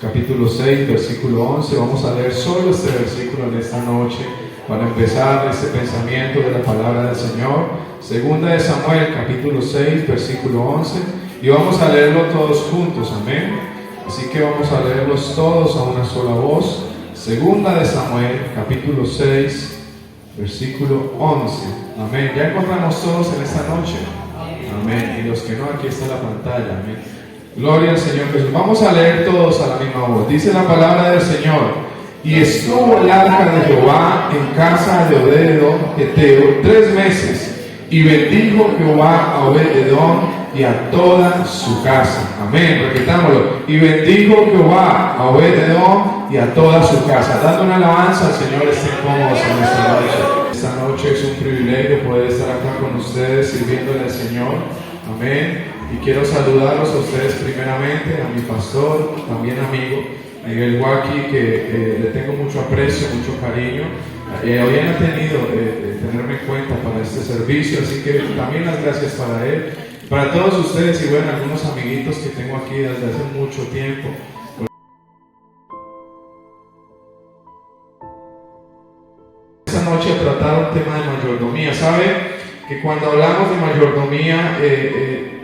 capítulo 6, versículo 11. Vamos a leer solo este versículo en esta noche para empezar este pensamiento de la palabra del Señor. Segunda de Samuel, capítulo 6, versículo 11. Y vamos a leerlo todos juntos, amén. Así que vamos a leerlos todos a una sola voz. Segunda de Samuel, capítulo 6, versículo 11. Amén. Ya encontramos todos en esta noche. Amén. Y los que no, aquí está la pantalla. Amén. Gloria al Señor Jesús. Vamos a leer todos a la misma voz. Dice la palabra del Señor. Y estuvo el arca de Jehová en casa de Obed-edom Geteo 3 meses. Y bendijo Jehová a Obed-edom y a toda su casa. Amén. Repitámoslo. Y bendijo Jehová a Obed-edom y a toda su casa. Dando una alabanza al Señor, estén cómodos en esta noche. Esta noche es un privilegio poder estar acá con ustedes sirviéndole al Señor. Amén. Y quiero saludarlos a ustedes primeramente, a mi pastor, también amigo, Miguel Waki, que le tengo mucho aprecio, mucho cariño. Hoy han tenido tenerme en cuenta para este servicio, así que también las gracias para él. Para todos ustedes y bueno, algunos amiguitos que tengo aquí desde hace mucho tiempo. Esta noche a tratar un tema de mayordomía. ¿Sabe que cuando hablamos de mayordomía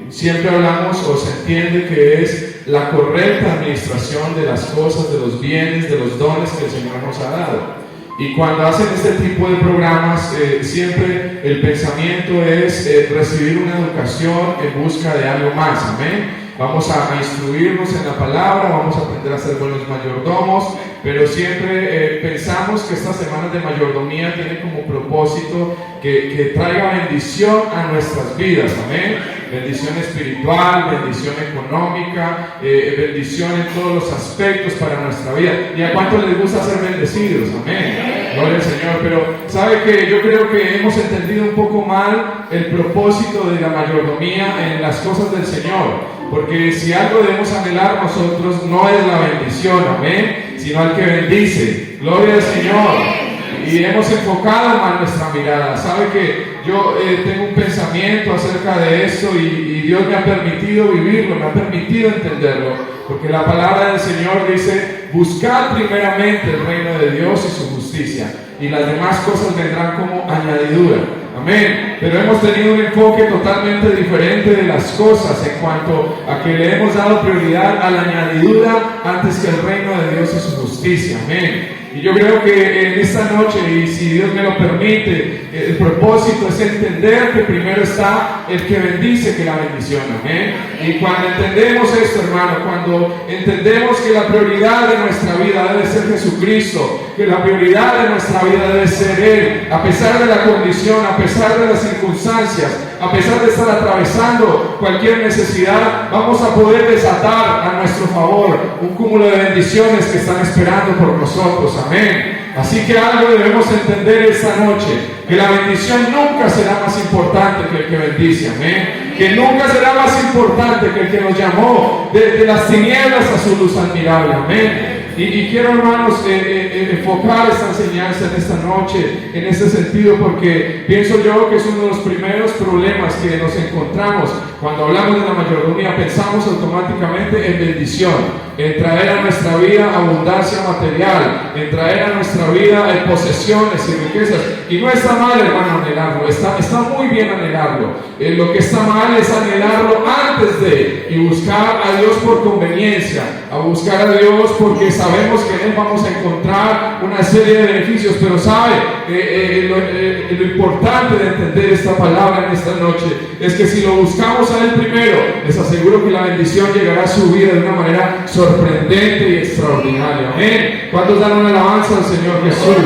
siempre hablamos o se entiende que es la correcta administración de las cosas, de los bienes, de los dones que el Señor nos ha dado? Y cuando hacen este tipo de programas, siempre el pensamiento es recibir una educación en busca de algo más, amén. Vamos a instruirnos en la palabra, vamos a aprender a ser buenos mayordomos, pero siempre pensamos que estas semanas de mayordomía tienen como propósito que traiga bendición a nuestras vidas, amén. Bendición espiritual, bendición económica, bendición en todos los aspectos para nuestra vida. ¿Y a cuántos les gusta ser bendecidos? Amén. Gloria al Señor. Pero sabe que yo creo que hemos entendido un poco mal el propósito de la mayordomía en las cosas del Señor. Porque si algo debemos anhelar nosotros no es la bendición, amén, sino al que bendice. Gloria al Señor. Y hemos enfocado mal nuestra mirada. Sabe que yo tengo un pensamiento acerca de esto y Dios me ha permitido vivirlo, me ha permitido entenderlo, porque la palabra del Señor dice: buscad primeramente el reino de Dios y su justicia, y las demás cosas vendrán como añadidura. Amén. Pero hemos tenido un enfoque totalmente diferente de las cosas en cuanto a que le hemos dado prioridad a la añadidura antes que el reino de Dios y su justicia. Amén. Y yo creo que en esta noche, y si Dios me lo permite, el propósito es entender que primero está el que bendice que la bendición, amén. Y cuando entendemos esto, hermano, cuando entendemos que la prioridad de nuestra vida debe ser Jesucristo, que la prioridad de nuestra vida debe ser Él, a pesar de la condición, a pesar de las circunstancias, a pesar de estar atravesando cualquier necesidad, vamos a poder desatar a nuestro favor un cúmulo de bendiciones que están esperando por nosotros, amén. Así que algo debemos entender esta noche, que la bendición nunca será más importante que el que bendice, amén. Que nunca será más importante que el que nos llamó desde las tinieblas a su luz admirable, amén. Y quiero, hermanos, enfocar esta enseñanza en esta noche, en este sentido, porque pienso yo que es uno de los primeros problemas que nos encontramos cuando hablamos de la mayordomía. Pensamos automáticamente en bendición, en traer a nuestra vida abundancia material, en traer a nuestra vida posesiones y riquezas. Y no está mal, hermano, anhelarlo, está muy bien anhelarlo. Lo que está mal es anhelarlo antes de, y buscar a Dios por conveniencia, a buscar a Dios porque sabemos que en Él vamos a encontrar una serie de beneficios. Pero sabe, lo importante de entender esta palabra en esta noche es que si lo buscamos a Él primero, les aseguro que la bendición llegará a su vida de una manera sorprendente y extraordinaria. Amén. ¿Cuántos dan una alabanza al Señor Jesús?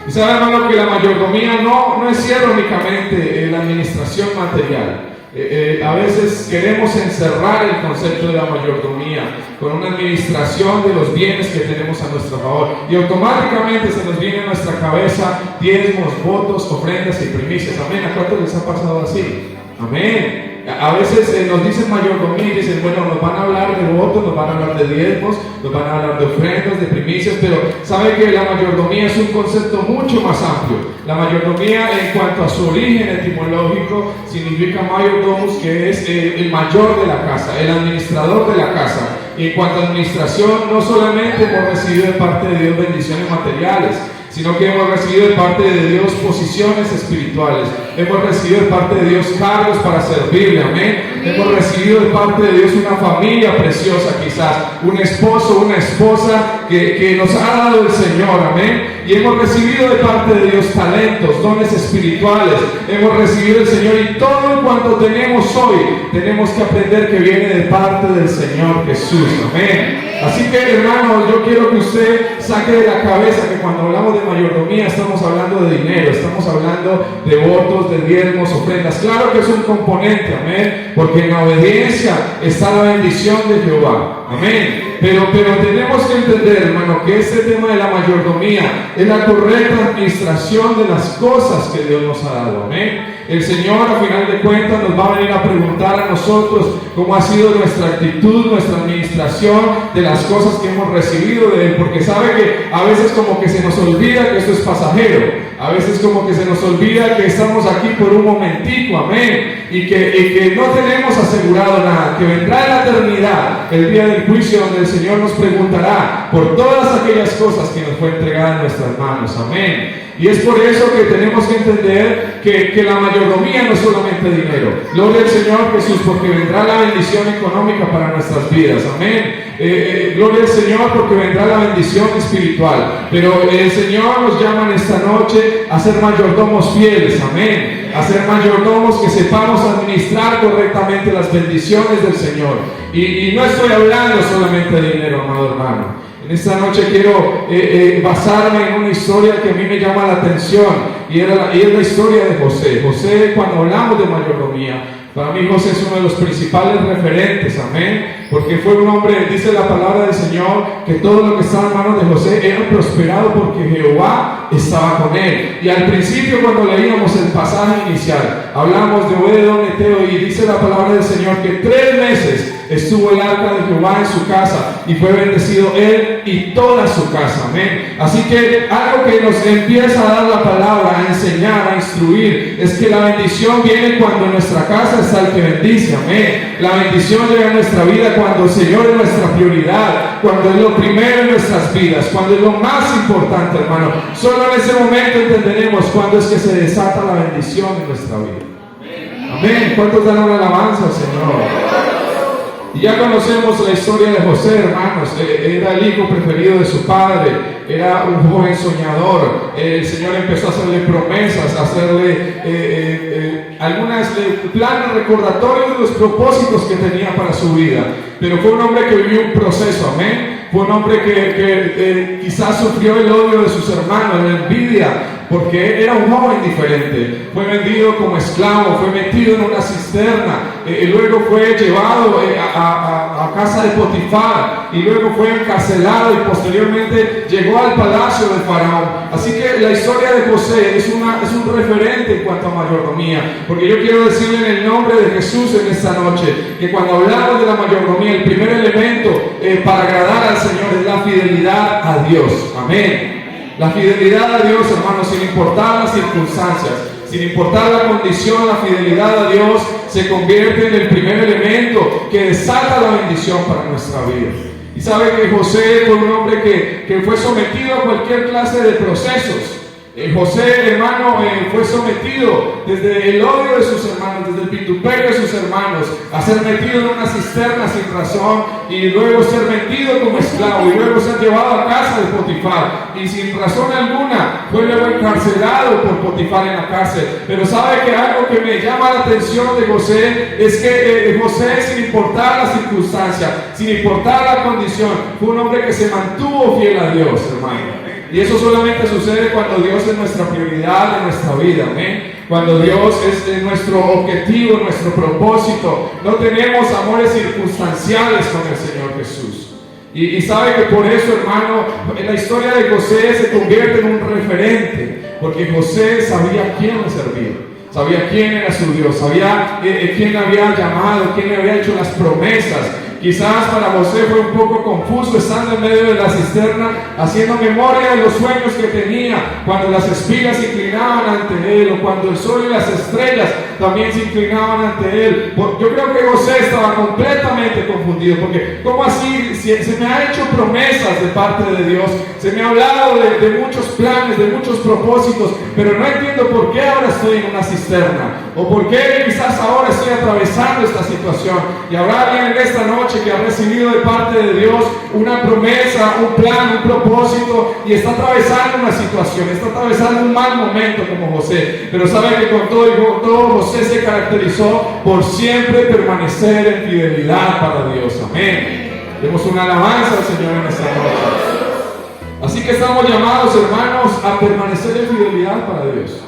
Y sabe, hermano, que la mayordomía no encierra únicamente la administración material. A veces queremos encerrar el concepto de la mayordomía con una administración de los bienes que tenemos a nuestro favor, y automáticamente se nos viene a nuestra cabeza diezmos, votos, ofrendas y primicias. Amén. ¿A cuántos les ha pasado así? Amén. A veces nos dicen mayordomía y dicen, bueno, nos van a hablar de votos, nos van a hablar de diezmos, nos van a hablar de ofrendas, de primicias, pero sabe que la mayordomía es un concepto mucho más amplio. La mayordomía, en cuanto a su origen etimológico, significa mayordomus, que es el mayor de la casa, el administrador de la casa. Y en cuanto a administración, no solamente hemos recibido de parte de Dios bendiciones materiales, sino que hemos recibido de parte de Dios posiciones espirituales. Hemos recibido de parte de Dios cargos para servirle, amén. Hemos recibido de parte de Dios una familia preciosa, quizás un esposo, una esposa que nos ha dado el Señor, amén. Y hemos recibido de parte de Dios talentos, dones espirituales. Hemos recibido del Señor, y todo en cuanto tenemos hoy, tenemos que aprender que viene de parte del Señor Jesús, amén. Así que, hermano, yo quiero que usted saque de la cabeza que cuando hablamos de mayordomía estamos hablando de dinero, estamos hablando de votos, de diezmos, ofrendas. Claro que es un componente, amén, porque en la obediencia está la bendición de Jehová, amén. Pero tenemos que entender, hermano, que este tema de la mayordomía es la correcta administración de las cosas que Dios nos ha dado, amén. El Señor, a final de cuentas, nos va a venir a preguntar a nosotros cómo ha sido nuestra actitud, nuestra administración de las cosas que hemos recibido de Él, porque sabe que a veces como que se nos olvida que esto es pasajero, a veces como que se nos olvida que estamos aquí por un momentico, amén, y que no tenemos asegurado nada, que vendrá la eternidad, el día del juicio, donde el Señor nos preguntará por todas aquellas cosas que nos fue entregada en nuestras manos, amén. Y es por eso que tenemos que entender que la mayordomía no es solamente dinero. Gloria al Señor Jesús, porque vendrá la bendición económica para nuestras vidas, amén. Gloria al Señor, porque vendrá la bendición espiritual. Pero el Señor nos llama en esta noche a ser mayordomos fieles, amén. A ser mayordomos que sepamos administrar correctamente las bendiciones del Señor. Y no estoy hablando solamente de dinero, amado hermano. En esta noche quiero basarme en una historia que a mí me llama la atención, y es la historia de José. José, cuando hablamos de mayordomía, para mí José es uno de los principales referentes, amén, porque fue un hombre, dice la palabra del Señor, que todo lo que estaba en manos de José era prosperado porque Jehová estaba con él. Y al principio, cuando leíamos el pasaje inicial, hablamos de Obed-edom Eteo, y dice la palabra del Señor que 3 meses estuvo el arca de Jehová en su casa, y fue bendecido él y toda su casa, amén. Así que algo que nos empieza a dar la palabra, a enseñar, a instruir, es que la bendición viene cuando en nuestra casa está el que bendice, amén. La bendición llega a nuestra vida cuando el Señor es nuestra prioridad, cuando es lo primero en nuestras vidas, cuando es lo más importante, hermano. Solo en ese momento entenderemos cuándo es que se desata la bendición en nuestra vida, amén. ¿Cuántos dan una alabanza al Señor? Y ya conocemos la historia de José, hermanos. Era el hijo preferido de su padre, era un joven soñador. El Señor empezó a hacerle promesas, a hacerle algunos planes recordatorios de los propósitos que tenía para su vida. Pero fue un hombre que vivió un proceso, amén. Fue un hombre que quizás sufrió el odio de sus hermanos, la envidia, porque era un joven diferente. Fue vendido como esclavo, fue metido en una cisterna, luego fue llevado a casa de Potifar, y luego fue encarcelado, y posteriormente llegó al palacio del faraón. Así que la historia de José es un referente en cuanto a mayordomía, porque yo quiero decirle en el nombre de Jesús en esta noche, que cuando hablamos de la mayordomía, el primer elemento para agradar al Señor es la fidelidad a Dios, amén. La fidelidad a Dios, hermanos, sin importar las circunstancias, sin importar la condición, la fidelidad a Dios se convierte en el primer elemento que desata la bendición para nuestra vida. Y sabe que José fue un hombre que fue sometido a cualquier clase de procesos. José, hermano, fue sometido desde el odio de sus hermanos, desde el vituperio de sus hermanos, a ser metido en una cisterna sin razón, y luego ser vendido como esclavo, y luego ser llevado a casa de Potifar, y sin razón alguna fue luego encarcelado por Potifar en la cárcel. Pero sabe que algo que me llama la atención de José es que José, sin importar la circunstancia, sin importar la condición, fue un hombre que se mantuvo fiel a Dios, hermano. Y eso solamente sucede cuando Dios es nuestra prioridad en nuestra vida, amén. Cuando Dios es nuestro objetivo, nuestro propósito. No tenemos amores circunstanciales con el Señor Jesús. Y sabe que por eso, hermano, la historia de José se convierte en un referente, porque José sabía a quién le servía. sabía quién era su Dios, sabía quién había llamado, quién le había hecho las promesas. Quizás para José fue un poco confuso estando en medio de la cisterna, haciendo memoria de los sueños que tenía, cuando las espigas se inclinaban ante él, o cuando el sol y las estrellas también se inclinaban ante él. Yo creo que José estaba completamente confundido, porque ¿cómo así? Se me ha hecho promesas de parte de Dios, se me ha hablado de muchos planes, de muchos propósitos, pero no entiendo por qué ahora estoy en una cisterna, o por qué quizás ahora estoy atravesando esta situación. Y habrá alguien en esta noche que ha recibido de parte de Dios una promesa, un plan, un propósito, y está atravesando una situación, está atravesando un mal momento como José, pero sabe que con todo José se caracterizó por siempre permanecer en fidelidad para Dios. Amén. Demos una alabanza al Señor en esta noche. Así que estamos llamados, hermanos, a permanecer en fidelidad para Dios.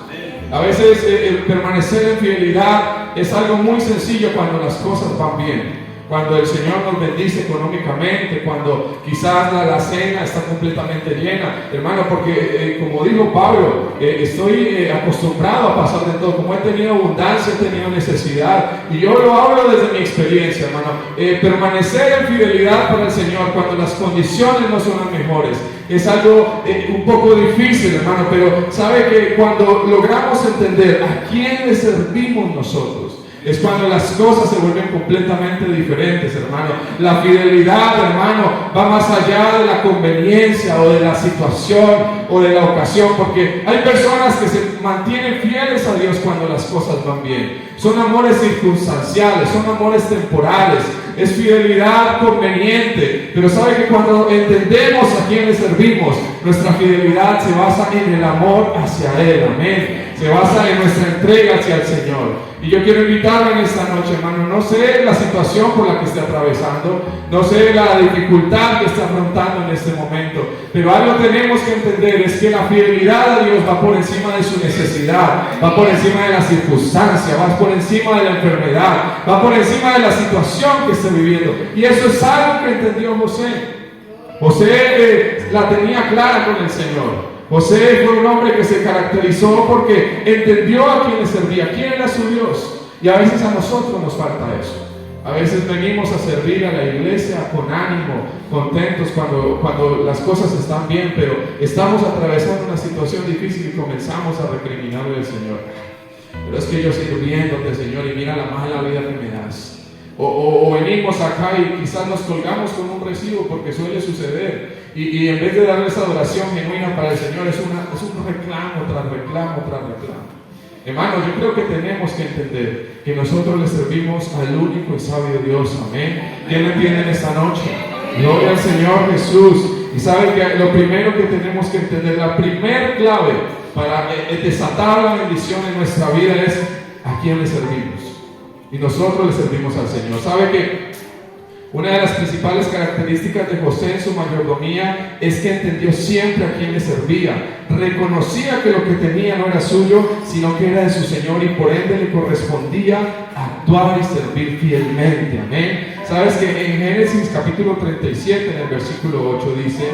A veces el permanecer en fidelidad es algo muy sencillo cuando las cosas van bien, cuando el Señor nos bendice económicamente, cuando quizás la alacena está completamente llena, hermano, porque como dijo Pablo, estoy acostumbrado a pasar de todo. Como he tenido abundancia, he tenido necesidad, y yo lo hablo desde mi experiencia, hermano. Permanecer en fidelidad para el Señor cuando las condiciones no son las mejores es algo un poco difícil, hermano, pero sabe que cuando logramos entender a quién le servimos nosotros, es cuando las cosas se vuelven completamente diferentes, hermano. La fidelidad, hermano, va más allá de la conveniencia o de la situación o de la ocasión, porque hay personas que se mantienen fieles a Dios cuando las cosas van bien. Son amores circunstanciales, son amores temporales, es fidelidad conveniente, pero sabe que cuando entendemos a quién le servimos, nuestra fidelidad se basa en el amor hacia Él, amén. Se basa en nuestra entrega hacia el Señor. Y yo quiero invitarle en esta noche, hermano, no sé la situación por la que esté atravesando, no sé la dificultad que está afrontando en este momento, pero algo tenemos que entender, es que la fidelidad a Dios va por encima de su necesidad, va por encima de la circunstancia, va por encima de la enfermedad, va por encima de la situación que esté viviendo. Y eso es algo que entendió José. José la tenía clara con el Señor. José fue un hombre que se caracterizó porque entendió a quién le servía, quién era su Dios. Y a veces a nosotros nos falta eso. A veces venimos a servir a la iglesia con ánimo, contentos cuando las cosas están bien, pero estamos atravesando una situación difícil y comenzamos a recriminarle al Señor. Pero es que yo sirviéndote, Señor, y mira la mala vida que me das. O venimos acá y quizás nos colgamos con un recibo, porque suele suceder, y en vez de darle esa adoración genuina para el Señor, es un reclamo tras reclamo tras reclamo. Hermanos, yo creo que tenemos que entender que nosotros le servimos al único y sabio Dios, amén. ¿Quién lo entiende en esta noche? Gloria al Señor Jesús. Y saben que lo primero que tenemos que entender, la primer clave para desatar la bendición en nuestra vida es a quién le servimos. Y nosotros le servimos al Señor. ¿Sabe que una de las principales características de José en su mayordomía es que entendió siempre a quién le servía? Reconocía que lo que tenía no era suyo, sino que era de su Señor, y por ende le correspondía actuar y servir fielmente. Amén. ¿Sabes que en Génesis capítulo 37, en el versículo 8 dice: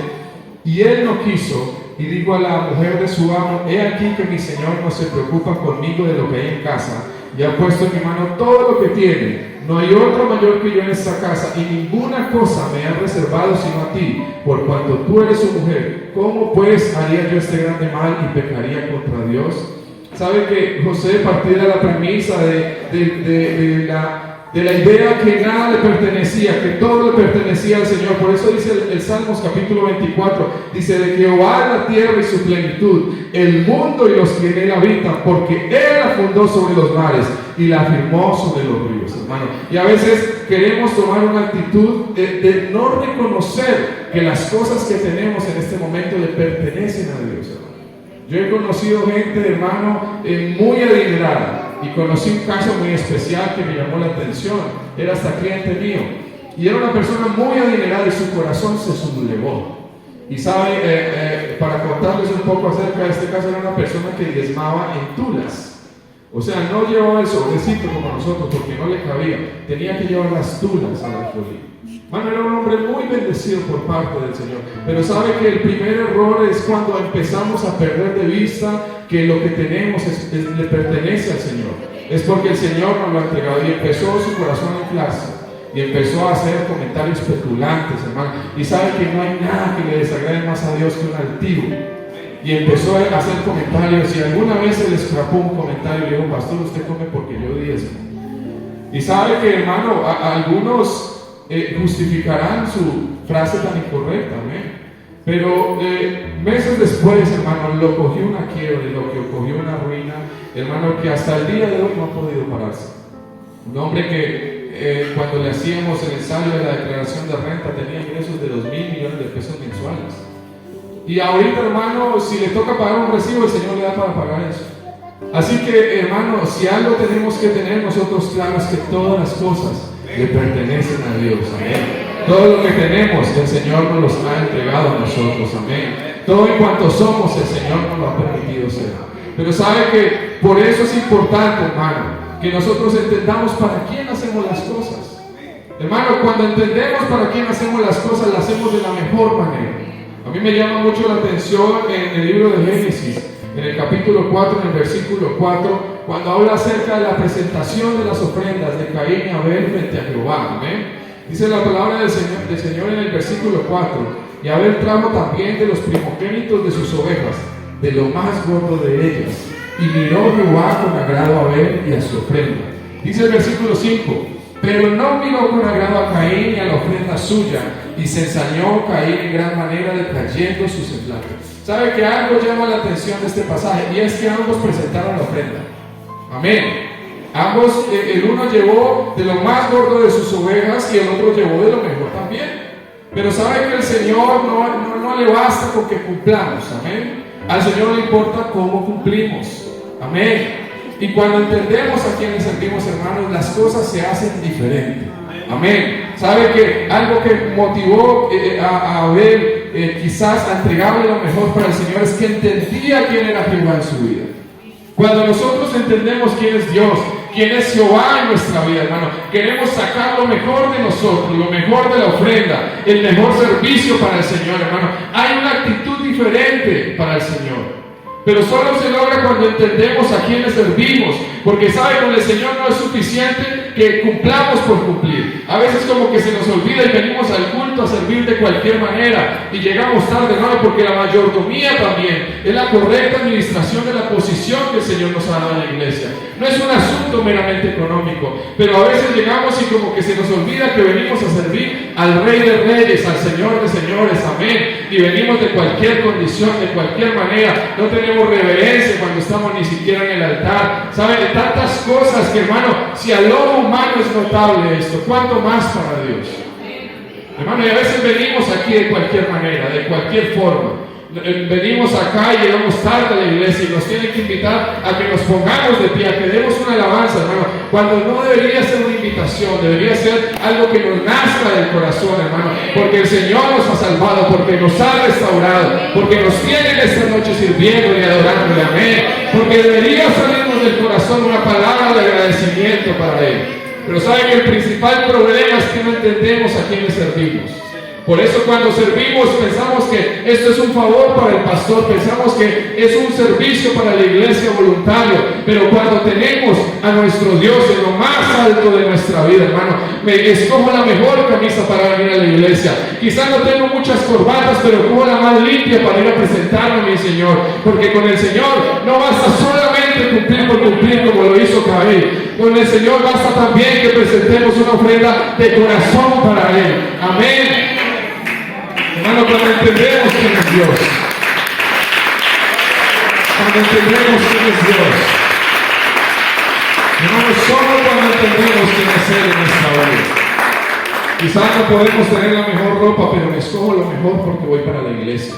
y él no quiso, y dijo a la mujer de su amo: he aquí que mi Señor no se preocupa conmigo de lo que hay en casa, y ha puesto en mi mano todo lo que tiene. No hay otro mayor que yo en esta casa, y ninguna cosa me ha reservado sino a ti, por cuanto tú eres su mujer. ¿Cómo pues haría yo este grande mal y pecaría contra Dios? ¿Sabe que José partía de la premisa de la idea que nada le pertenecía, que todo le pertenecía al Señor? Por eso dice el Salmos capítulo 24, dice: de Jehová la tierra y su plenitud, el mundo y los que en él habitan, porque él la fundó sobre los mares y la afirmó sobre los ríos, hermano. Y a veces queremos tomar una actitud de no reconocer que las cosas que tenemos en este momento le pertenecen a Dios, hermano. Yo he conocido gente, hermano, muy adinerada, y conocí un caso muy especial que me llamó la atención. Era hasta cliente mío, y era una persona muy adinerada y su corazón se sublevó. Y sabe, para contarles un poco acerca de este caso, era una persona que diezmaba en Tulas. O sea, no llevaba el sobrecito como nosotros porque no le cabía. Tenía que llevar las tulas al alfolí. Hermano, era un hombre muy bendecido por parte del Señor. Pero sabe que el primer error es cuando empezamos a perder de vista que lo que tenemos le pertenece al Señor. Es porque el Señor nos lo ha entregado y empezó su corazón a inflarse. Y empezó a hacer comentarios petulantes, hermano. Y sabe que no hay nada que le desagrade más a Dios que un altivo. Y empezó a hacer comentarios. Y alguna vez se le escapó un comentario y le dijo: pastor, usted come porque yo diezmo. Y sabe que, hermano, algunos justificarán su frase tan incorrecta, amén. Pero meses después, hermano, lo cogió una quiebra y lo cogió una ruina, hermano, que hasta el día de hoy no ha podido pararse. Un hombre que cuando le hacíamos el ensayo de la declaración de renta tenía ingresos de 2.000 millones de pesos mensuales. Y ahorita, hermano, si le toca pagar un recibo, el Señor le da para pagar eso. Así que, hermano, si algo tenemos que tener nosotros claro es que todas las cosas le pertenecen a Dios, amén. Todo lo que tenemos, el Señor nos los ha entregado a nosotros, amén. Todo en cuanto somos, el Señor nos lo ha permitido ser. Pero sabe que por eso es importante, hermano, que nosotros entendamos para quién hacemos las cosas. Hermano, cuando entendemos para quién hacemos las cosas, las hacemos de la mejor manera. A mí me llama mucho la atención en el libro de Génesis, en el capítulo 4, en el versículo 4, cuando habla acerca de la presentación de las ofrendas de Caín y Abel frente a Jehová, amén. Dice la palabra del Señor en el versículo 4: y Abel trajo también de los primogénitos de sus ovejas, de lo más gordo de ellas, y miró Jehová con agrado a Abel y a su ofrenda. Dice el versículo 5: pero no miró con agrado a Caín y a la ofrenda suya, y se ensañó Caín en gran manera, decayendo su semblante. ¿Sabe que algo llama la atención de este pasaje? Y es que ambos presentaron la ofrenda. Amén. Ambos, el uno llevó de lo más gordo de sus ovejas y el otro llevó de lo mejor también. Pero sabe que el Señor no le basta con que cumplamos. Amén. Al Señor le importa cómo cumplimos. Amén. Y cuando entendemos a quienes servimos, hermanos, las cosas se hacen diferentes. Amén. Sabe que algo que motivó a Abel quizás a entregarle lo mejor para el Señor es que entendía quién era Jehová en su vida. Cuando nosotros entendemos quién es Dios, quién es Jehová en nuestra vida, hermano, queremos sacar lo mejor de nosotros, lo mejor de la ofrenda, el mejor servicio para el Señor, hermano. Hay una actitud diferente para el Señor. Pero solo se logra cuando entendemos a quiénes servimos, porque sabe, con el Señor no es suficiente que cumplamos por cumplir. A veces como que se nos olvida y venimos al culto a servir de cualquier manera y llegamos tarde, hermano, porque la mayordomía también es la correcta administración de la posición que el Señor nos ha dado en la iglesia. No es un asunto meramente económico, pero a veces llegamos y como que se nos olvida que venimos a servir al Rey de Reyes, al Señor de Señores, amén. Y venimos de cualquier condición, de cualquier manera. No tenemos reverencia cuando estamos ni siquiera en el altar. ¿Saben? De tantas cosas que, hermano, si al ojo humano es notable esto, ¿cuánto más para Dios? Hermano, y a veces venimos aquí de cualquier manera, de cualquier forma. Venimos acá y llegamos tarde a la iglesia y nos tienen que invitar a que nos pongamos de pie, a que demos una alabanza, hermano, cuando no debería ser una invitación, debería ser algo que nos nazca del corazón, hermano, porque el Señor nos ha salvado, porque nos ha restaurado, porque nos tiene en esta noche sirviendo y adorándole, amén, porque debería salirnos del corazón una palabra de agradecimiento para Él. Pero saben que el principal problema es que no entendemos a quiénes servimos. Por eso cuando servimos pensamos que esto es un favor para el pastor, pensamos que es un servicio para la iglesia voluntario, pero cuando tenemos a nuestro Dios en lo más alto de nuestra vida, hermano, me escojo la mejor camisa para venir a la iglesia. Quizás no tengo muchas corbatas, pero cojo la más limpia para ir a presentarme a mi Señor, porque con el Señor no basta solamente cumplir por cumplir como lo hizo Caín. Con el Señor basta también que presentemos una ofrenda de corazón para Él. Amén. Hermano, cuando entendemos quién es Dios, cuando entendemos quién es Dios, hermano, solo cuando entendemos quién es Él en nuestra vida. Quizás no podemos tener la mejor ropa, pero me escojo lo mejor porque voy para la iglesia.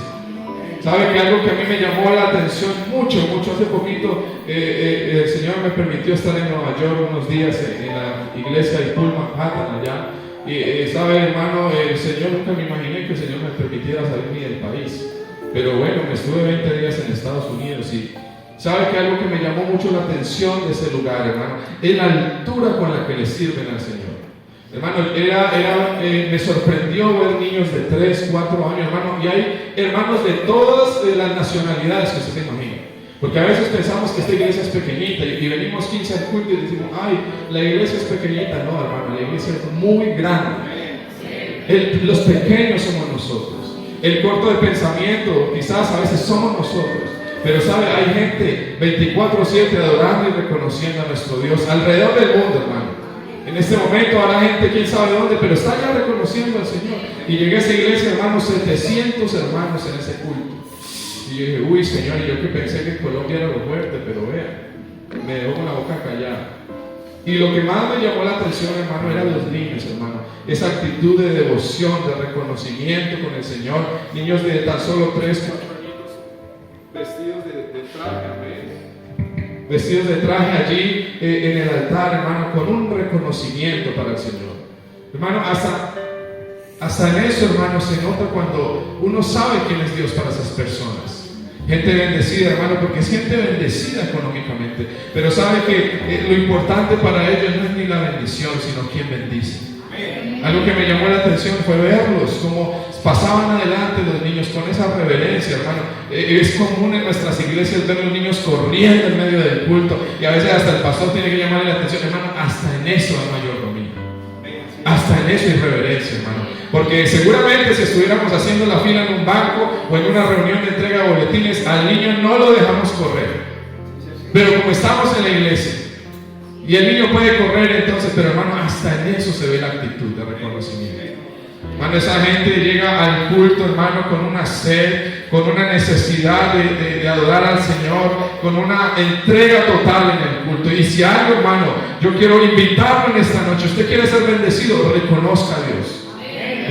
¿Sabe que algo que a mí me llamó la atención mucho hace poquito, el Señor me permitió estar en Nueva York unos días en la iglesia de Pullman Manhattan allá? Y sabe, hermano, el Señor, nunca me imaginé que el Señor me permitiera salirme del país. Pero bueno, me estuve 20 días en Estados Unidos y ¿Sabe que algo que me llamó mucho la atención de ese lugar, hermano? Es la altura con la que le sirven al Señor. Hermano, me sorprendió ver niños de 3, 4 años, hermano, y hay hermanos de todas las nacionalidades que usted se imagina. Porque a veces pensamos que esta iglesia es pequeñita y venimos 15 al culto y decimos, ay, la iglesia es pequeñita. No, hermano, la iglesia es muy grande. Los pequeños somos nosotros. El corto de pensamiento, quizás a veces somos nosotros. Pero sabe, hay gente 24/7 adorando y reconociendo a nuestro Dios alrededor del mundo, hermano. En este momento habrá gente, quién sabe dónde, pero está ya reconociendo al Señor. Y llegué a esa iglesia, hermano, 700 hermanos en ese culto. Y yo dije, uy, Señor, y yo que pensé que Colombia era lo fuerte, pero vea, me dejó con la boca callada. Y lo que más me llamó la atención, hermano, eran los niños, hermano. Esa actitud de devoción, de reconocimiento con el Señor. Niños de tan solo 3, 4 años, vestidos de traje, amén. Vestidos de traje allí en el altar, hermano, con un reconocimiento para el Señor. Hermano, hasta en eso, hermano, se nota cuando uno sabe quién es Dios para esas personas. Gente bendecida, hermano, porque es gente bendecida económicamente, pero sabe que lo importante para ellos no es ni la bendición, sino quien bendice. Algo que me llamó la atención fue verlos, como pasaban adelante los niños con esa reverencia, hermano. Es común en nuestras iglesias ver a los niños corriendo en medio del culto, y a veces hasta el pastor tiene que llamarle la atención, hermano. Hasta en eso hay mayordomía, hasta en eso hay reverencia, hermano. Porque seguramente si estuviéramos haciendo la fila en un banco o en una reunión de entrega de boletines, al niño no lo dejamos correr. Pero como estamos en la iglesia y el niño puede correr, entonces, pero hermano, hasta en eso se ve la actitud de reconocimiento. Hermano, esa gente llega al culto, hermano, con una sed, con una necesidad de adorar al Señor, con una entrega total en el culto. Y si algo, hermano, yo quiero invitarlo en esta noche, usted quiere ser bendecido, reconozca a Dios.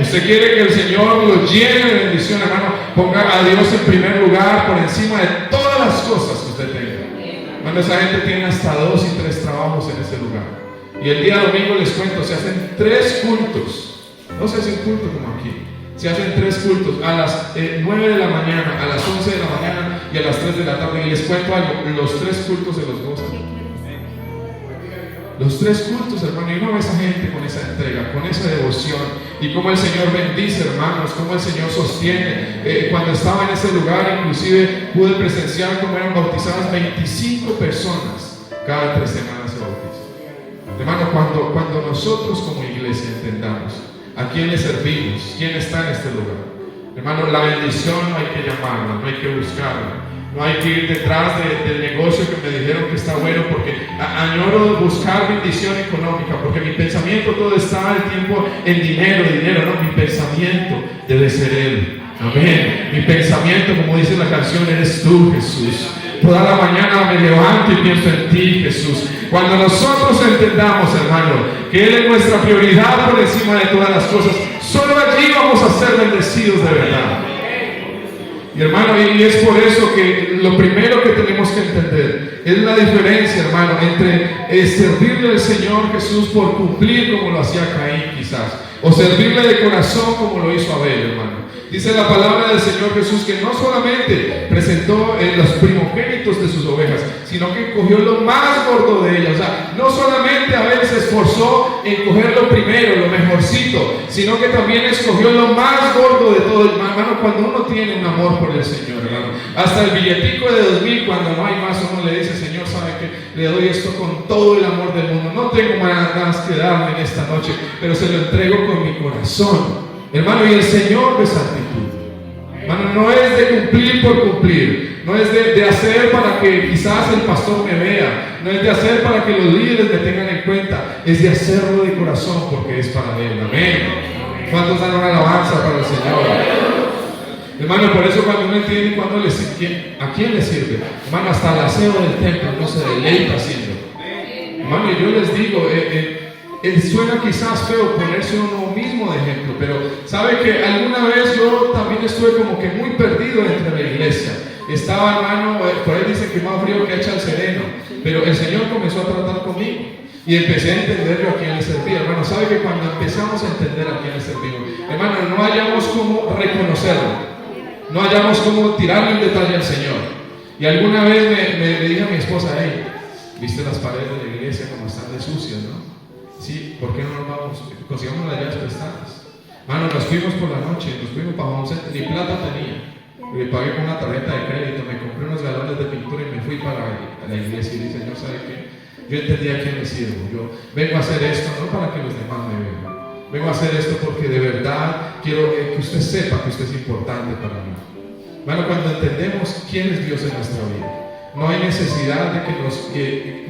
Usted quiere que el Señor lo llene de bendición, hermano, ponga a Dios en primer lugar, por encima de todas las cosas que usted tenga. Hermano, esa gente tiene hasta 2 y 3 trabajos en ese lugar. Y el día domingo, les cuento, se hacen 3 cultos. No se hace un culto como aquí. Se hacen 3 cultos, a las 9 de la mañana, a las 11 de la mañana y a las 3 de la tarde. Y les cuento algo, los 3 cultos se los gozan. Los 3 cultos, hermano, y uno ve a esa gente con esa entrega, con esa devoción, y cómo el Señor bendice, hermanos, cómo el Señor sostiene. Cuando estaba en ese lugar, inclusive pude presenciar cómo eran bautizadas 25 personas cada 3 semanas se bautizan. Hermano, cuando nosotros como iglesia entendamos a quién le servimos, quién está en este lugar, hermano, la bendición no hay que llamarla, no hay que buscarla. No hay que ir detrás del negocio que me dijeron que está bueno, porque añoro buscar bendición económica, porque mi pensamiento todo está el tiempo en dinero, no, mi pensamiento debe ser Él. Amén. Mi pensamiento, como dice la canción, eres tú, Jesús. Toda la mañana me levanto y pienso en ti, Jesús. Cuando nosotros entendamos, hermano, que Él es nuestra prioridad por encima de todas las cosas, solo allí vamos a ser bendecidos de verdad. Y hermano, y es por eso que lo primero que tenemos que entender es la diferencia, hermano, entre servirle al Señor Jesús por cumplir como lo hacía Caín quizás, o servirle de corazón como lo hizo Abel, hermano. Dice la palabra del Señor Jesús que no solamente presentó los primogénitos de sus ovejas, sino que cogió lo más gordo de ellas. O sea, no solamente Abel se esforzó en coger lo primero, lo mejorcito, sino que también escogió lo más gordo de todo. Hermano, cuando uno tiene un amor por el Señor, hermano, hasta el billetico de 2000, cuando no hay más, uno le dice: Señor, sabe que le doy esto con todo el amor del mundo. No tengo más ganas que darme en esta noche, pero se lo entrego con mi corazón. Hermano, y el Señor de esa actitud, hermano, no es de cumplir por cumplir, no es de hacer para que quizás el pastor me vea, no es de hacer para que los líderes me tengan en cuenta, es de hacerlo de corazón porque es para Él. Amén. ¿Cuántos dan una alabanza para el Señor? Hermano, por eso cuando uno entiende a quién le sirve, hermano, hasta el aseo del templo no se deleita haciendo. Hermano, yo les digo, suena quizás feo ponerse uno mismo de ejemplo, pero sabe que alguna vez yo también estuve como que muy perdido entre la iglesia. Estaba, hermano, por ahí dicen que más frío que echa el sereno, pero el Señor comenzó a tratar conmigo y empecé a entender yo a quién le servía. Hermano, sabe que cuando empezamos a entender a quién le servimos, hermano, no hallamos cómo reconocerlo, no hallamos cómo tirarle un detalle al Señor. Y alguna vez me dije a mi esposa, hey, ¿viste las paredes de la iglesia como están de sucias, no? Sí, ¿por qué no nos vamos? Consigamos las llaves prestadas. Mano, nos fuimos por la noche, nos fuimos para un centro, ni plata tenía. Le pagué con una tarjeta de crédito, me compré unos galones de pintura y me fui para la iglesia y dije, Señor, ¿sabe qué? Yo entendí a quién me sirvo. Yo vengo a hacer esto no para que los demás me vean. Vengo a hacer esto porque de verdad quiero que usted sepa que usted es importante para mí. Bueno, cuando entendemos quién es Dios en nuestra vida, no hay necesidad de que nos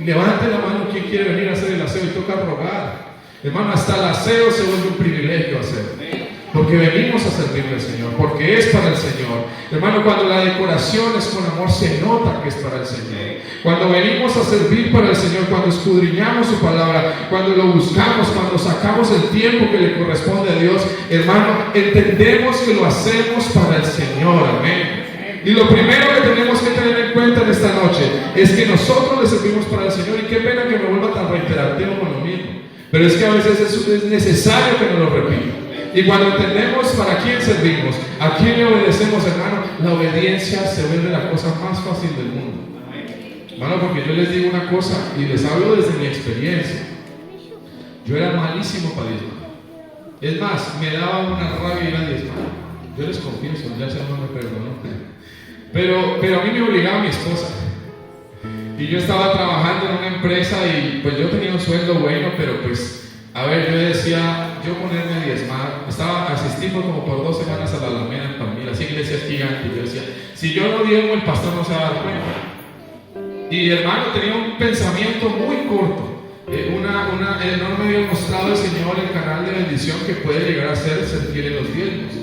levante la mano quien quiere venir a hacer el aseo y toca rogar. Hermano, hasta el aseo se vuelve un privilegio hacer. Porque venimos a servirle al Señor, porque es para el Señor. Hermano, cuando la decoración es con amor, se nota que es para el Señor. Cuando venimos a servir para el Señor, cuando escudriñamos su palabra, cuando lo buscamos, cuando sacamos el tiempo que le corresponde a Dios, hermano, entendemos que lo hacemos para el Señor. Amén. Y lo primero que tenemos que tener en cuenta en esta noche es que nosotros le servimos para el Señor. Y qué pena que me vuelva tan reiterativo con lo mismo, pero es que a veces es necesario que nos lo repita. Y cuando entendemos para quién servimos, a quién le obedecemos, hermano, la obediencia se vuelve la cosa más fácil del mundo. Hermano, porque yo les digo una cosa y les hablo desde mi experiencia. Yo era malísimo para diezmar. Es más, me daba una rabia ir a diezmar. Yo les confieso, ya sea no me perdonó. Pero a mí me obligaba mi esposa. Y yo estaba trabajando en una empresa y pues yo tenía un sueldo bueno, pero pues a ver, yo decía, yo ponerme a diezmar, asistí como por 2 semanas a la Alameda en Palmira, esa iglesia es gigante, y yo decía, si yo no diezmo, el pastor no se va a dar cuenta. Y hermano, tenía un pensamiento muy corto, no me había mostrado el Señor el canal de bendición que puede llegar a ser fiel en los diezmos.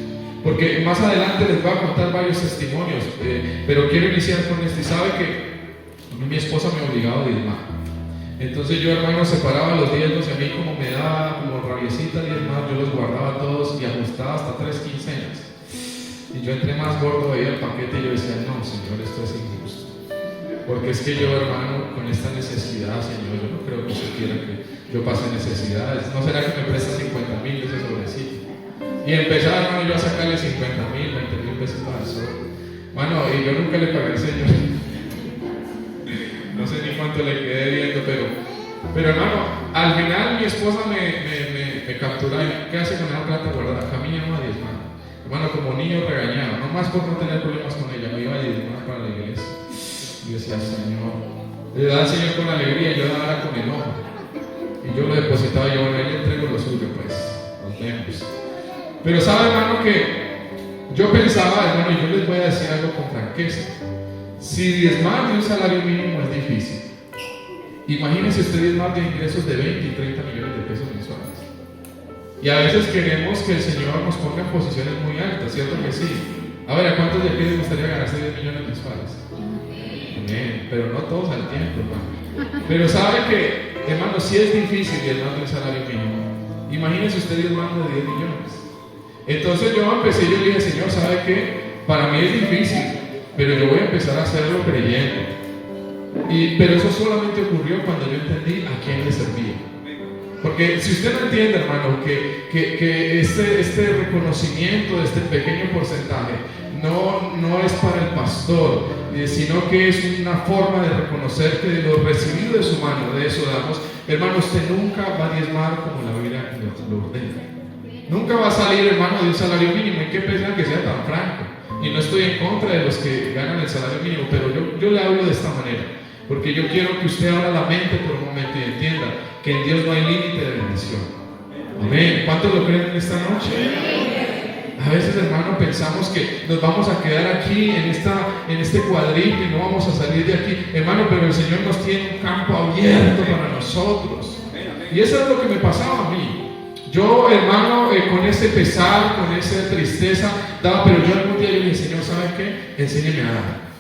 Porque más adelante les voy a contar varios testimonios, pero quiero iniciar con este. Y sabe que mi esposa me obligaba a diezmar. Entonces yo, hermano, separaba los diezmos y a mí como me daba como rabiecita diezmar, yo los guardaba todos y ajustaba hasta 3 quincenas. Y yo entre más gordo veía el paquete y yo decía, no, Señor, esto es injusto. Porque es que yo, hermano, con esta necesidad, Señor, yo no creo que usted quiera que yo pase necesidades. ¿No será que me presta 50,000 de ese sobrecito? Y empezaba, hermano, yo a sacarle 50,000, 20,000 pesos para el sol. Bueno, y yo nunca le pagué al Señor. No sé ni cuánto le quedé viendo, pero hermano, al final mi esposa me capturó y ¿qué hace con esa plata guardada? Camina no a diezmar. Hermano, como niño regañado, no más por no tener problemas con ella, me iba a diezmar para la iglesia. Y decía, Señor, le da al Señor con alegría y yo daba con enojo. Y yo lo depositaba, yo, bueno, ahí le entrego lo suyo, pues, nos vemos. Pero sabe, hermano, que yo pensaba, hermano, y yo les voy a decir algo con franqueza. Si diezmar de un salario mínimo es difícil, imagínense usted diezmar de ingresos de 20 y 30 millones de pesos mensuales. Y a veces queremos que el Señor nos ponga en posiciones muy altas, ¿cierto que sí? A ver, ¿a cuántos de aquí les gustaría ganarse 10 millones mensuales? Amén, pero no todos al tiempo, hermano. Pero sabe que, hermano, si es difícil diezmar de un salario mínimo. Imagínense usted diezmando de 10 millones. Entonces yo empecé, yo dije, Señor, ¿sabe qué? Para mí es difícil, pero yo voy a empezar a hacerlo creyendo. Pero eso solamente ocurrió cuando yo entendí a quién le servía. Porque si usted no entiende, hermano, que este reconocimiento de este pequeño porcentaje no es para el pastor, sino que es una forma de reconocer que de lo recibido de su mano, de eso damos, hermano, usted nunca va a diezmar como la Biblia lo ordena. Nunca va a salir, hermano, de un salario mínimo. Y qué pena que sea tan franco. Y no estoy en contra de los que ganan el salario mínimo, pero yo le hablo de esta manera, porque yo quiero que usted abra la mente por un momento y entienda que en Dios no hay límite de bendición. Amén. ¿Cuántos lo creen en esta noche? A veces, hermano, pensamos que nos vamos a quedar aquí en este cuadrito y no vamos a salir de aquí. Hermano, pero el Señor nos tiene un campo abierto para nosotros. Y eso es lo que me pasaba a mí. Yo, hermano, con ese pesar, con esa tristeza, daba, pero yo algún día yo dije, Señor, ¿sabe qué? Enséñeme a dar.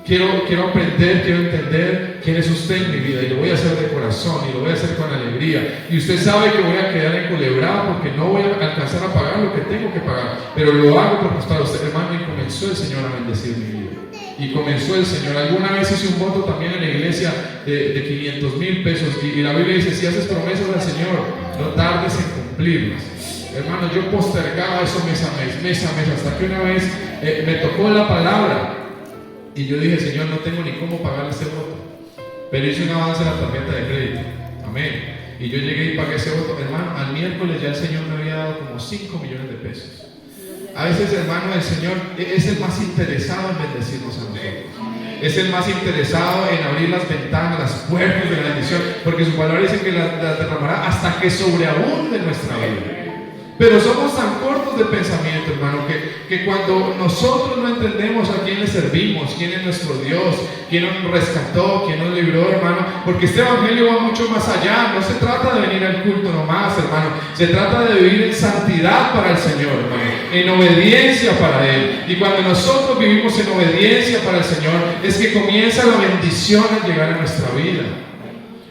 Quiero aprender, quiero entender quién es usted en mi vida, y lo voy a hacer de corazón y lo voy a hacer con alegría. Y usted sabe que voy a quedar enculebrado porque no voy a alcanzar a pagar lo que tengo que pagar, pero lo hago porque para usted, hermano. Y comenzó el Señor a bendecir mi vida. Y comenzó el Señor. Alguna vez hice un voto también en la iglesia de 500,000 pesos. Y la Biblia dice: si haces promesas al Señor, no tardes en cumplirlas. Hermano, yo postergaba eso mes a mes, hasta que una vez me tocó la palabra. Y yo dije, Señor, no tengo ni cómo pagar este voto, pero hice un avance en la tarjeta de crédito. Amén. Y yo llegué y pagué ese voto. Hermano, al miércoles ya el Señor me había dado como 5 millones de pesos. A veces, hermano, el Señor es el más interesado en bendecirnos a nosotros. Es el más interesado en abrir las ventanas, las puertas de la bendición, porque su palabra dice que la derramará hasta que sobreabunde nuestra vida. Pero somos tan cortos de pensamiento, hermano, que cuando nosotros no entendemos a quién le servimos, quién es nuestro Dios, quién nos rescató, quién nos libró, hermano, porque este evangelio va mucho más allá. No se trata de venir al culto nomás, hermano, se trata de vivir en santidad para el Señor, hermano, en obediencia para Él. Y cuando nosotros vivimos en obediencia para el Señor, es que comienza la bendición a llegar a nuestra vida.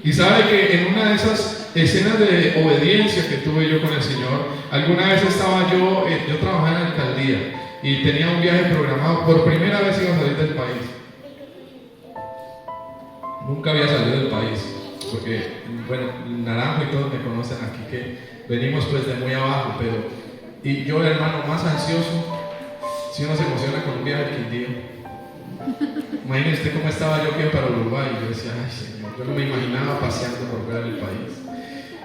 Y sabe que en una de esas escenas de obediencia que tuve yo con el Señor, alguna vez estaba yo trabajaba en la alcaldía y tenía un viaje programado. Por primera vez iba a salir del país. Nunca había salido del país, porque, bueno, Naranjo y todos me conocen aquí que venimos pues de muy abajo, y yo, hermano, más ansioso, si uno se emociona con un viaje al Quindío. Imagínese usted cómo estaba yo que iba para Uruguay, y yo decía, ay Señor, yo no me imaginaba paseando por fuera del país.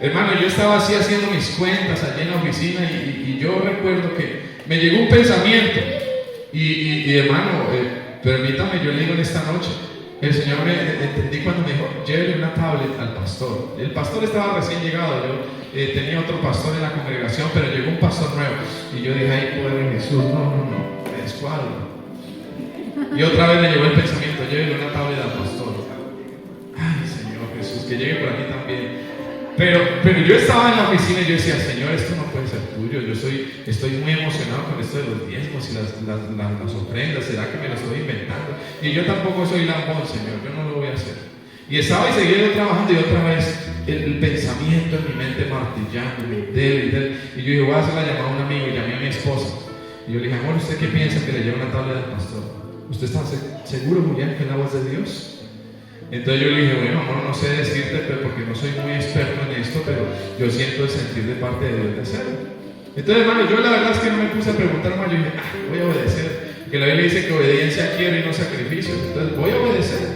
Hermano, yo estaba así haciendo mis cuentas allí en la oficina y yo recuerdo que me llegó un pensamiento y hermano, permítame, yo le digo en esta noche, el Señor me entendí cuando me dijo, llévele una tablet al pastor. El pastor estaba recién llegado, yo tenía otro pastor en la congregación, pero llegó un pastor nuevo y yo dije, ay, poder de Jesús, no, me descuadro. Y otra vez me llegó el pensamiento, llévele una tablet al pastor. Ay, Señor Jesús, que llegue por aquí también. Pero yo estaba en la oficina y yo decía, Señor, esto no puede ser tuyo. Yo estoy muy emocionado con esto de los diezmos y las ofrendas. ¿Será que me lo estoy inventando? Y yo tampoco soy lambón, Señor, yo no lo voy a hacer. Y estaba y seguía trabajando y otra vez el pensamiento en mi mente martillando, y yo dije, voy a hacer la llamada a un amigo y llamé a mi esposa. Y yo le dije, amor, ¿usted qué piensa que le lleve una tabla del pastor? ¿Usted está seguro, Julián, que la voz de Dios? Entonces yo le dije, bueno, amor, no sé decirte, pero porque no soy muy experto en esto, pero yo siento el sentir de parte de Dios de hacerlo. Entonces, hermano, yo la verdad es que no me puse a preguntar más, yo dije, voy a obedecer, que la Biblia dice que obediencia quiero y no sacrificios, entonces voy a obedecer.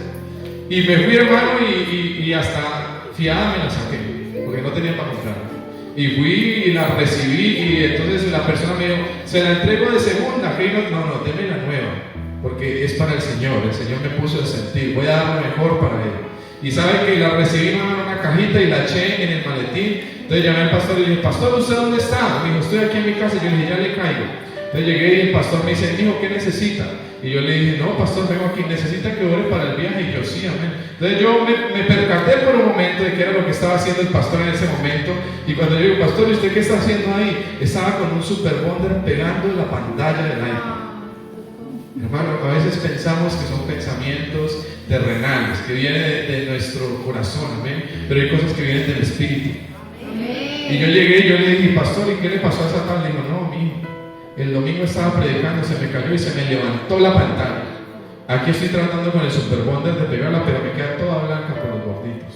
Y me fui, hermano, y hasta fiada me la saqué, porque no tenía para comprar. Y fui y la recibí, y entonces la persona me dijo, se la entrego de segunda, que no, deme la nueva, porque es para el Señor me puso el sentir, voy a dar lo mejor para Él. Y sabe que la recibí en una cajita y la eché en el maletín. Entonces llamé al pastor y le dije, pastor, ¿usted dónde está? Me dijo, estoy aquí en mi casa. Yo le dije, ya le caigo. Entonces llegué y el pastor me dice, hijo, ¿qué necesita? Y yo le dije, no, pastor, vengo aquí, ¿necesita que ore para el viaje? Y yo, sí, amén. Entonces yo me percaté por un momento de que era lo que estaba haciendo el pastor en ese momento. Y cuando yo digo, pastor, ¿y usted qué está haciendo ahí? Estaba con un Super Bonder pegando en la pantalla del iPad. Hermano, a veces pensamos que son pensamientos terrenales, que vienen de nuestro corazón, amén, pero hay cosas que vienen del Espíritu. Y yo llegué y yo le dije, pastor, ¿y qué le pasó a esa tal? Le dijo, no, mijo, el domingo estaba predicando, se me cayó y se me levantó la pantalla. Aquí estoy tratando con el Super Bonder de pegarla, pero me queda toda blanca por los gorditos.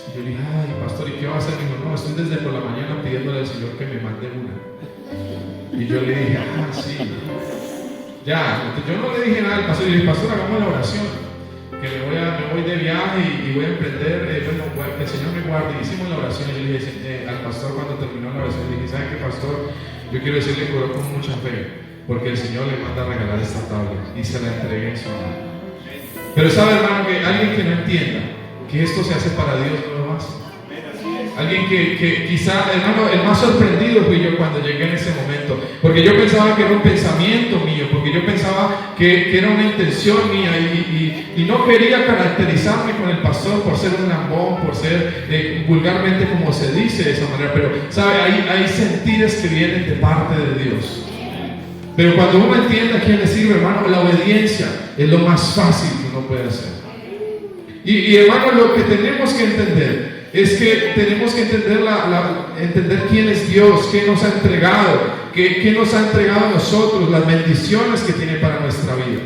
Y yo le dije, ay, pastor, ¿y qué va a hacer? Me dijo, no, estoy desde por la mañana pidiéndole al Señor que me mande una. Y yo le dije, sí. Ya, yo no le dije nada al pastor, y le dije, pastor, hagamos la oración, que me voy de viaje y voy a emprender, que el Señor me guarde. Hicimos la oración y yo le dije al pastor cuando terminó la oración, le dije, ¿sabe qué, pastor? Yo quiero decirle que oró con mucha fe, porque el Señor le manda a regalar esta tabla y se la entregué en su mano. Pero sabe, hermano, que alguien que no entienda que esto se hace para Dios no lo hace. Alguien que quizá, hermano, el más sorprendido fui yo cuando llegué en ese momento, porque yo pensaba que era un pensamiento mío, porque yo pensaba que era una intención mía y no quería caracterizarme con el pastor por ser un lambón, por ser vulgarmente como se dice de esa manera, pero sabe, hay sentires que vienen de parte de Dios. Pero cuando uno entiende a quién le sirve, hermano, la obediencia es lo más fácil que uno puede hacer. Y hermano, lo que tenemos que entender es que tenemos que entender quién es Dios, qué nos ha entregado, qué nos ha entregado a nosotros, las bendiciones que tiene para nuestra vida.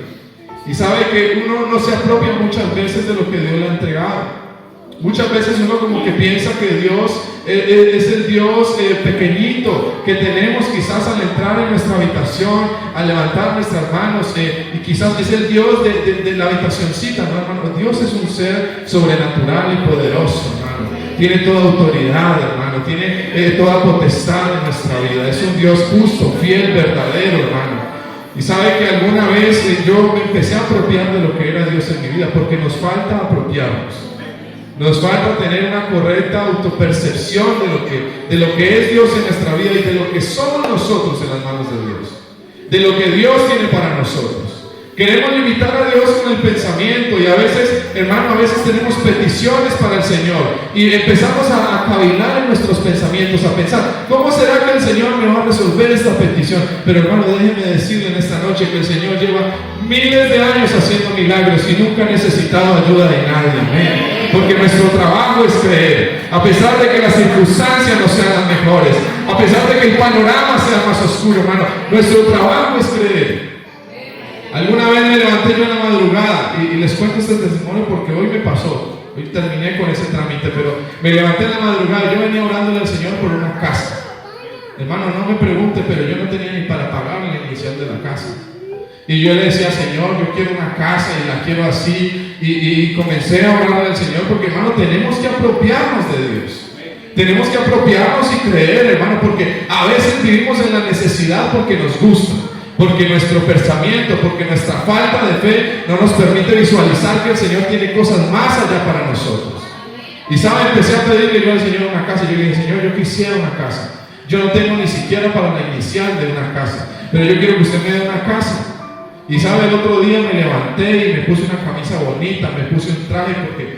Y sabe que uno no se apropia muchas veces de lo que Dios le ha entregado. Muchas veces uno como que piensa que Dios es el Dios pequeñito que tenemos quizás al entrar en nuestra habitación, al levantar nuestras manos, y quizás es el Dios de la habitacioncita, ¿no, hermano? Dios es un ser sobrenatural y poderoso, hermano. Tiene toda autoridad, hermano, tiene toda potestad en nuestra vida. Es un Dios justo, fiel, verdadero, hermano. Y sabe que alguna vez yo me empecé a apropiar de lo que era Dios en mi vida, porque nos falta apropiarnos. Nos falta tener una correcta autopercepción de lo que es Dios en nuestra vida y de lo que somos nosotros en las manos de Dios, de lo que Dios tiene para nosotros. Queremos limitar a Dios con el pensamiento y a veces, hermano, a veces tenemos peticiones para el Señor y empezamos a cavilar en nuestros pensamientos, a pensar, ¿cómo será que el Señor me va a resolver esta petición? Pero hermano, déjeme decirle en esta noche que el Señor lleva miles de años haciendo milagros y nunca ha necesitado ayuda de nadie, amén. Porque nuestro trabajo es creer, a pesar de que las circunstancias no sean las mejores, a pesar de que el panorama sea más oscuro, hermano, nuestro trabajo es creer. Alguna vez me levanté yo en la madrugada y les cuento este testimonio porque hoy me pasó. Hoy terminé con ese trámite, pero me levanté en la madrugada. Yo venía orándole al Señor por una casa. Hermano, no me pregunte, pero yo no tenía ni para pagar la inicial de la casa. Y yo le decía, Señor, yo quiero una casa y la quiero así. Y comencé a orarle al Señor porque, hermano, tenemos que apropiarnos de Dios. Tenemos que apropiarnos y creer, hermano, porque a veces vivimos en la necesidad porque nos gusta. Porque nuestro pensamiento, porque nuestra falta de fe no nos permite visualizar que el Señor tiene cosas más allá para nosotros. Y sabe, empecé a pedirle yo al Señor una casa. Yo le dije, Señor, yo quisiera una casa. Yo no tengo ni siquiera para la inicial de una casa, pero yo quiero que usted me dé una casa. Y sabe, el otro día me levanté y me puse una camisa bonita, me puse un traje porque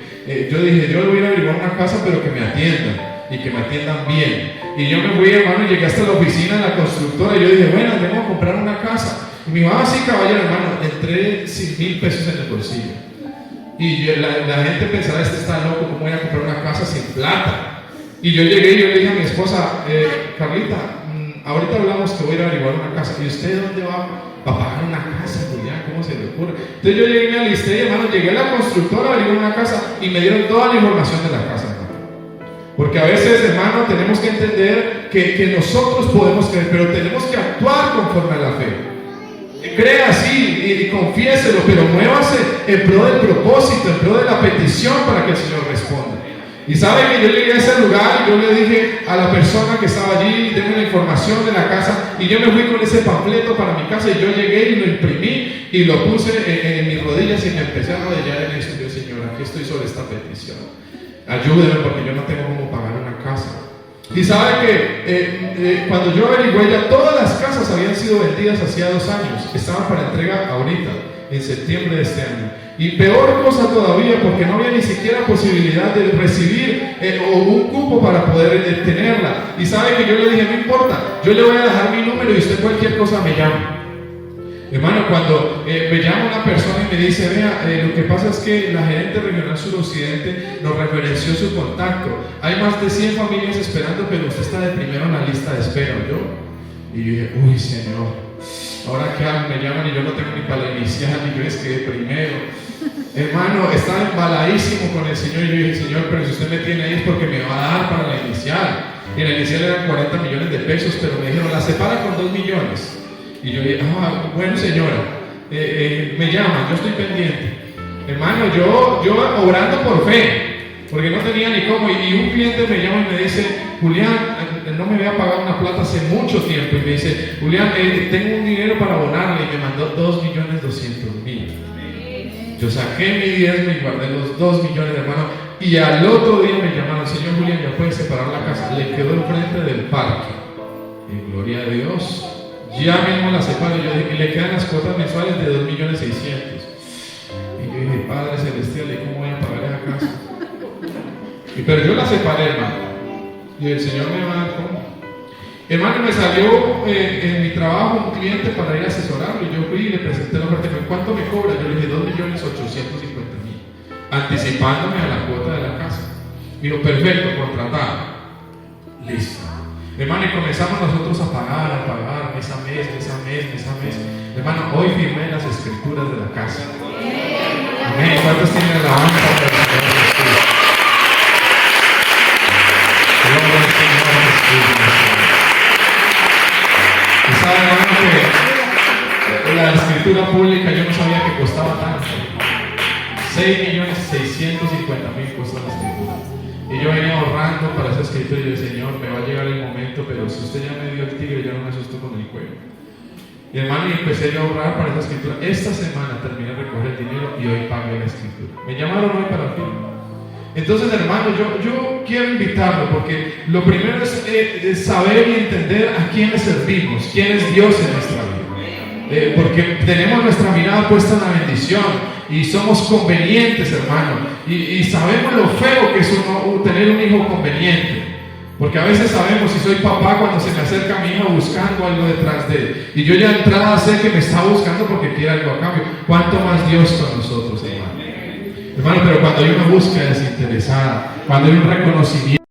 yo dije, yo le voy a averiguar una casa, pero que me atiendan y que me atiendan bien. Y yo me fui, hermano, y llegué hasta la oficina de la constructora y yo dije, bueno, vengo a comprar una casa. Y me dijo, sí, caballero, hermano, entré 100,000 pesos en el bolsillo. Y la gente pensaba, este está loco, ¿cómo voy a comprar una casa sin plata? Y yo llegué y yo le dije a mi esposa, Carlita, ahorita hablamos que voy a ir a averiguar una casa. ¿Y usted dónde va a pagar una casa, Julián? ¿Cómo se le ocurre? Entonces yo llegué y me alisté, hermano, llegué a la constructora, averigué una casa y me dieron toda la información de la casa. Porque a veces, hermano, tenemos que entender que nosotros podemos creer, pero tenemos que actuar conforme a la fe. Crea así y confiéselo, pero muévase en pro del propósito, en pro de la petición para que el Señor responda. Y sabe que yo llegué a ese lugar y yo le dije a la persona que estaba allí, denme la información de la casa, y yo me fui con ese panfleto para mi casa y yo llegué y lo imprimí y lo puse en mis rodillas y me empecé a arrodillar en eso. Y yo, Señor, aquí estoy sobre esta petición. Ayúdeme porque yo no tengo cómo pagar una casa. Y sabe que cuando yo averigüé, ya todas las casas habían sido vendidas hacía 2 años, estaban para entrega ahorita, en septiembre de este año. Y peor cosa todavía, porque no había ni siquiera posibilidad de recibir o un cupo para poder tenerla. Y sabe que yo le dije, no importa, yo le voy a dejar mi número y usted cualquier cosa me llama. Hermano, cuando me llama una persona y me dice, vea, lo que pasa es que la gerente regional suroccidente nos referenció su contacto. Hay más de 100 familias esperando, pero usted está de primero en la lista de espera, ¿yo? Y yo dije, uy, Señor, ahora qué hago, me llaman y yo no tengo ni para la inicial y yo es que de primero. Hermano, estaba embaladísimo con el Señor y yo dije, Señor, pero si usted me tiene ahí es porque me va a dar para la inicial. Y en la inicial eran 40 millones de pesos, pero me dijeron, la separa con 2 millones. Y yo dije, bueno, señora, me llama, yo estoy pendiente. Hermano, yo obrando por fe, porque no tenía ni cómo. Y un cliente me llama y me dice, Julián, no me había pagado una plata hace mucho tiempo. Y me dice, Julián, tengo un dinero para abonarle. Y me mandó 2.200.000. Yo saqué mi diezmo y guardé los 2 millones, hermano. Y al otro día me llamaron, señor Julián, ya puede separar la casa. Le quedó enfrente del parque. Y gloria a Dios. Ya mismo la separo, y le quedan las cuotas mensuales de 2.600.000. Y yo dije, Padre Celestial, ¿y cómo voy a pagar esa casa? Pero yo la separé, hermano. Y el Señor me va a dar cómo. Hermano, me salió en mi trabajo un cliente para ir a asesorarlo. Y yo fui y le presenté la oferta. ¿Cuánto me cobra? Yo le dije, 2.850.000. Anticipándome a la cuota de la casa. Y dijo, perfecto, contratado. Listo. Hermano, y comenzamos nosotros a pagar, mes a mes. Hermano, hoy firmé las escrituras de la casa. Amén. ¿Cuántos tienen alabanza? la escritura pública yo no sabía que costaba tanto. 6.650.000 costó la escritura. Y yo venía ahorrando para esa escritura y yo decía, Señor, me va a llegar el momento, pero si usted ya me dio el tigre, yo no me asusto con el cuello. Y hermano, y empecé yo a ahorrar para esa escritura. Esta semana terminé de recoger el dinero y hoy pagué la escritura. Me llamaron hoy para el firma. Entonces, hermano, yo quiero invitarlo porque lo primero es saber y entender a quién le servimos, quién es Dios en nuestra vida. Porque tenemos nuestra mirada puesta en la bendición y somos convenientes, hermano. Y sabemos lo feo que es tener un hijo conveniente. Porque a veces sabemos, si soy papá, cuando se me acerca mi hija buscando algo detrás de él, y yo ya de entrada sé que me está buscando porque quiere algo a cambio. ¿Cuánto más Dios con nosotros, hermano? Hermano, pero cuando hay una búsqueda desinteresada, cuando hay un reconocimiento